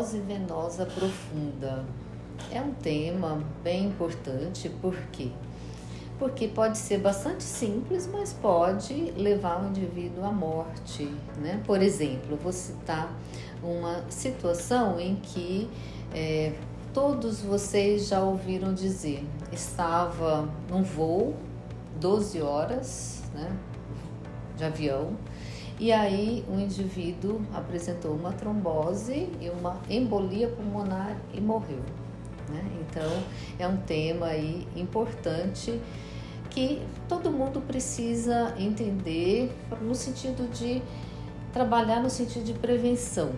Trombose venosa profunda é um tema bem importante, por quê? Porque pode ser bastante simples, mas pode levar o indivíduo à morte, né? Por exemplo, vou citar uma situação em que todos vocês já ouviram dizer, estava num voo, 12 horas, né, de avião, e aí um indivíduo apresentou uma trombose e uma embolia pulmonar e morreu, né? Então é um tema aí importante que todo mundo precisa entender no sentido de trabalhar no sentido de prevenção.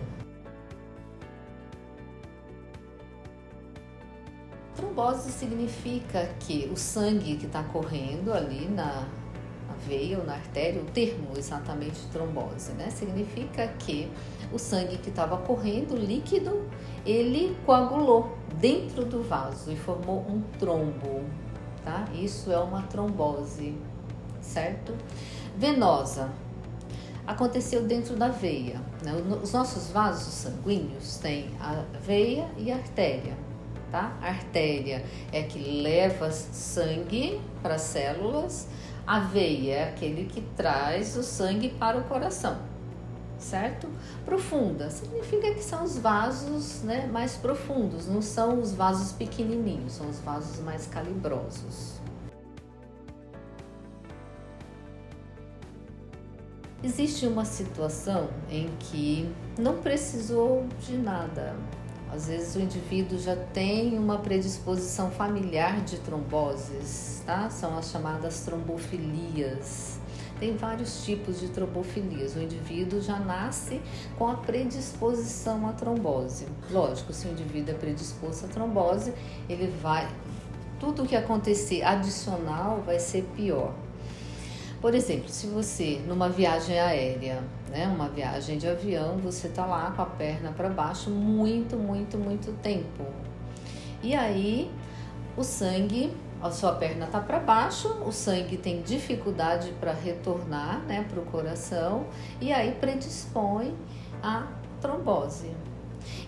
Trombose significa que o sangue que está correndo ali na veia ou na artéria, o termo exatamente trombose, né? Significa que o sangue que estava correndo, líquido, ele coagulou dentro do vaso e formou um trombo, tá? Isso é uma trombose, certo? Venosa. Aconteceu dentro da veia, né? Os nossos vasos sanguíneos têm a veia e a artéria, tá? A artéria é que leva sangue para as células, a veia é aquele que traz o sangue para o coração, certo? Profunda significa que são os vasos, né, mais profundos, não são os vasos pequenininhos, são os vasos mais calibrosos. Existe uma situação em que não precisou de nada. Às vezes o indivíduo já tem uma predisposição familiar de tromboses, tá? São as chamadas trombofilias. Tem vários tipos de trombofilias. O indivíduo já nasce com a predisposição à trombose. Lógico, se o indivíduo é predisposto à trombose, tudo que acontecer adicional vai ser pior. Por exemplo, se você, numa viagem aérea, né, uma viagem de avião, você tá lá com a perna para baixo muito tempo. E aí, o sangue, a sua perna tá para baixo, o sangue tem dificuldade para retornar, né, para o coração, e aí predispõe à trombose.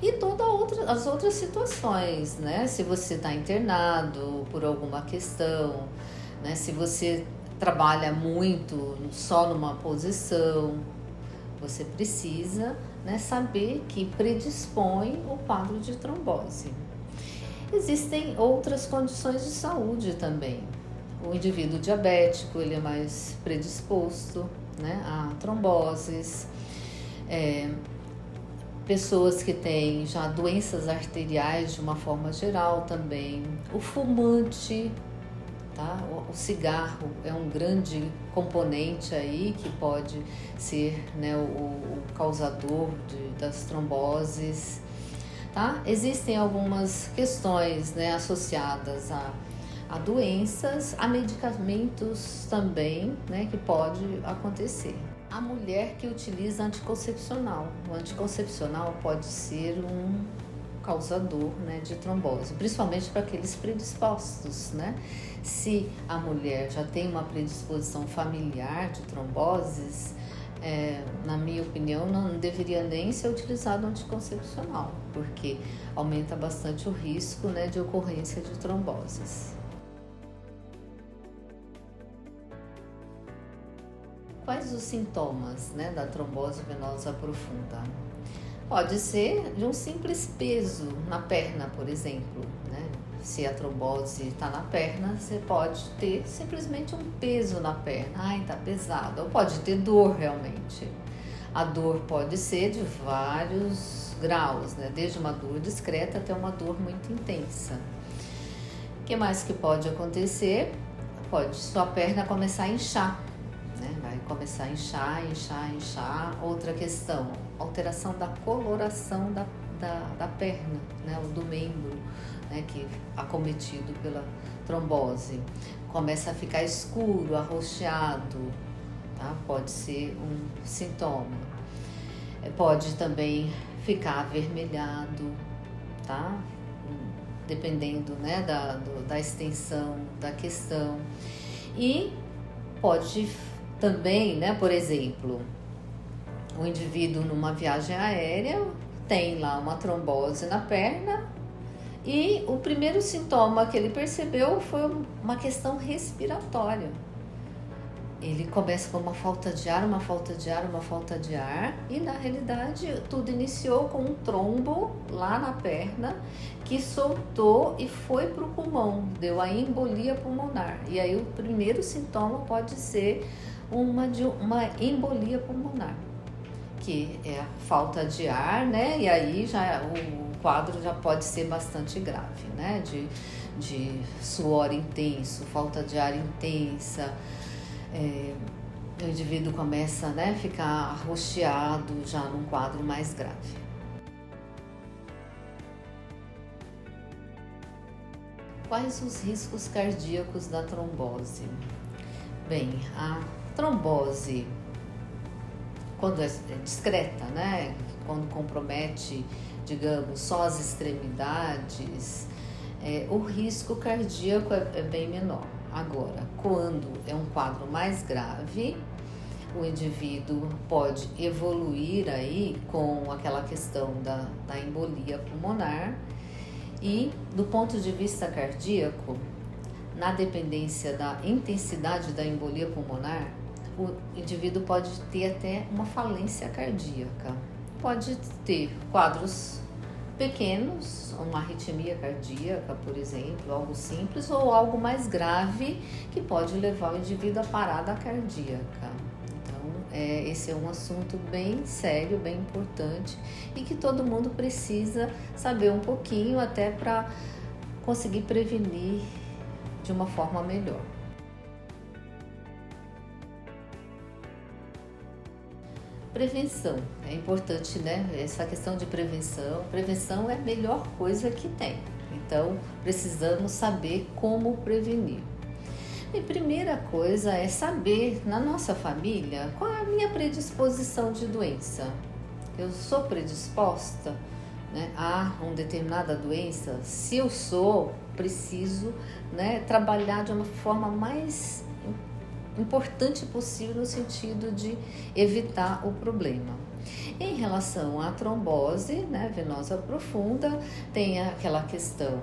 E as outras situações, né, se você está internado por alguma questão, né, se você trabalha muito só numa posição, você precisa, né, saber que predispõe o quadro de trombose. Existem outras condições de saúde também. O indivíduo diabético, ele é mais predisposto, né, a tromboses. Pessoas que têm já doenças arteriais de uma forma geral também. O fumante, tá? O cigarro é um grande componente aí que pode ser, né, o causador das tromboses, tá? Existem algumas questões, né, associadas a doenças, a medicamentos também, né, que pode acontecer. A mulher que utiliza anticoncepcional, o anticoncepcional pode ser um causador, né, de trombose, principalmente para aqueles predispostos, né? Se a mulher já tem uma predisposição familiar de tromboses, na minha opinião, não deveria nem ser utilizado anticoncepcional, porque aumenta bastante o risco, né, de ocorrência de tromboses. Quais os sintomas, né, da trombose venosa profunda? Pode ser de um simples peso na perna, por exemplo, né? Se a trombose está na perna, você pode ter simplesmente um peso na perna. Ai, tá pesado. Ou pode ter dor realmente. A dor pode ser de vários graus, né? Desde uma dor discreta até uma dor muito intensa. O que mais que pode acontecer? Pode sua perna começar a inchar. Vai começar a inchar. Outra questão, alteração da coloração da perna, né, ou do membro, né, que acometido pela trombose. Começa a ficar escuro, arroxeado, tá? Pode ser um sintoma. Pode também ficar avermelhado, tá? Dependendo, né, da extensão da questão. E pode também, né, por exemplo, o indivíduo numa viagem aérea tem lá uma trombose na perna e o primeiro sintoma que ele percebeu foi uma questão respiratória. Ele começa com uma falta de ar, uma falta de ar, uma falta de ar, e na realidade tudo iniciou com um trombo lá na perna que soltou e foi para o pulmão, deu a embolia pulmonar. E aí o primeiro sintoma pode ser uma embolia pulmonar, que é a falta de ar, né? E aí já o quadro já pode ser bastante grave, né? De suor intenso, falta de ar intensa. O indivíduo começa, né, a ficar arroxeado já num quadro mais grave. Quais os riscos cardíacos da trombose? Bem, a trombose, quando é discreta, né, quando compromete, digamos, só as extremidades, o risco cardíaco é bem menor. Agora, quando é um quadro mais grave, o indivíduo pode evoluir aí com aquela questão da embolia pulmonar e, do ponto de vista cardíaco, na dependência da intensidade da embolia pulmonar, o indivíduo pode ter até uma falência cardíaca. Pode ter quadros pequenos, uma arritmia cardíaca, por exemplo, algo simples, ou algo mais grave que pode levar o indivíduo à parada cardíaca. Então, esse é um assunto bem sério, bem importante e que todo mundo precisa saber um pouquinho até para conseguir prevenir de uma forma melhor. Prevenção, é importante, né? Essa questão de prevenção é a melhor coisa que tem. Então, precisamos saber como prevenir. E primeira coisa é saber, na nossa família, qual é a minha predisposição de doença. Eu sou predisposta, né, a uma determinada doença? Se eu sou, preciso, né, trabalhar de uma forma mais importante possível no sentido de evitar o problema. Em relação à trombose, né, venosa profunda, tem aquela questão,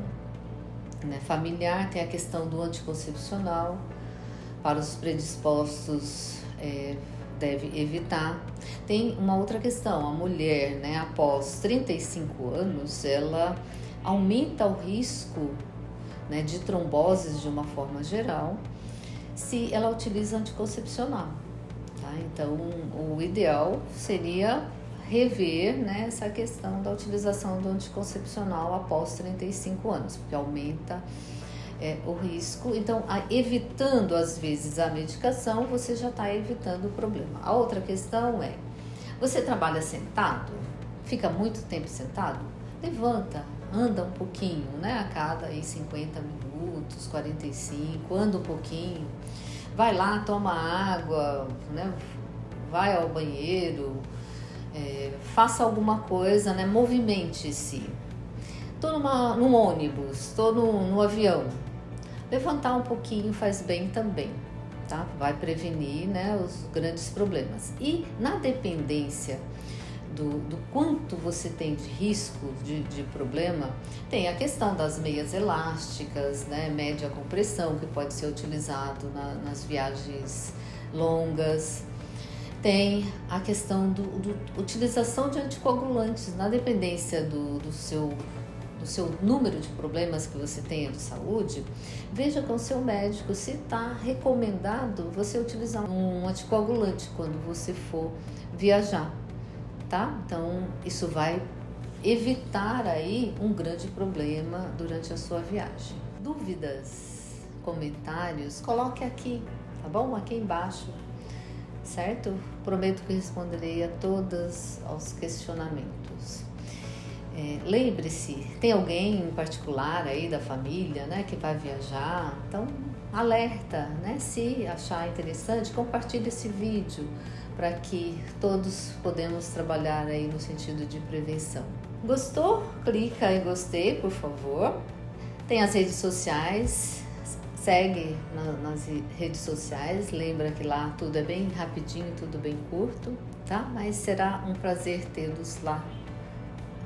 né, familiar, tem a questão do anticoncepcional, para os predispostos deve evitar. Tem uma outra questão, a mulher, né, após 35 anos, ela aumenta o risco, né, de tromboses de uma forma geral, se ela utiliza anticoncepcional, tá? Então, o ideal seria rever, né, essa questão da utilização do anticoncepcional após 35 anos, porque aumenta o risco. Então, evitando às vezes a medicação, você já está evitando o problema. A outra questão é, você trabalha sentado? Fica muito tempo sentado? Levanta, anda um pouquinho, né? A cada aí 50 minutos, 45, anda um pouquinho. Vai lá, toma água, né? Vai ao banheiro, faça alguma coisa, né? Movimente-se. Tô num ônibus, tô no avião. Levantar um pouquinho faz bem também, tá? Vai prevenir, né, os grandes problemas. E na dependência do quanto você tem de risco de problema, tem a questão das meias elásticas, né, média compressão, que pode ser utilizado nas viagens longas. Tem a questão do utilização de anticoagulantes, na dependência do seu número de problemas que você tenha de saúde. Veja com o seu médico se está recomendado você utilizar um anticoagulante quando você for viajar, tá? Então, isso vai evitar aí um grande problema durante a sua viagem. Dúvidas, comentários, coloque aqui, tá bom? Aqui embaixo, certo? Prometo que responderei a todos os questionamentos. Lembre-se, tem alguém em particular aí da família, né, que vai viajar? Então, alerta, né? Se achar interessante, compartilhe esse vídeo para que todos podemos trabalhar aí no sentido de prevenção. Gostou? Clica em gostei, por favor. Tem as redes sociais, segue nas redes sociais. Lembra que lá tudo é bem rapidinho, tudo bem curto, tá? Mas será um prazer tê-los lá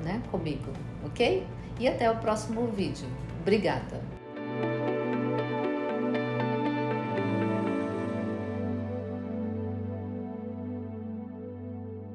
né, comigo, ok? E até o próximo vídeo. Obrigada!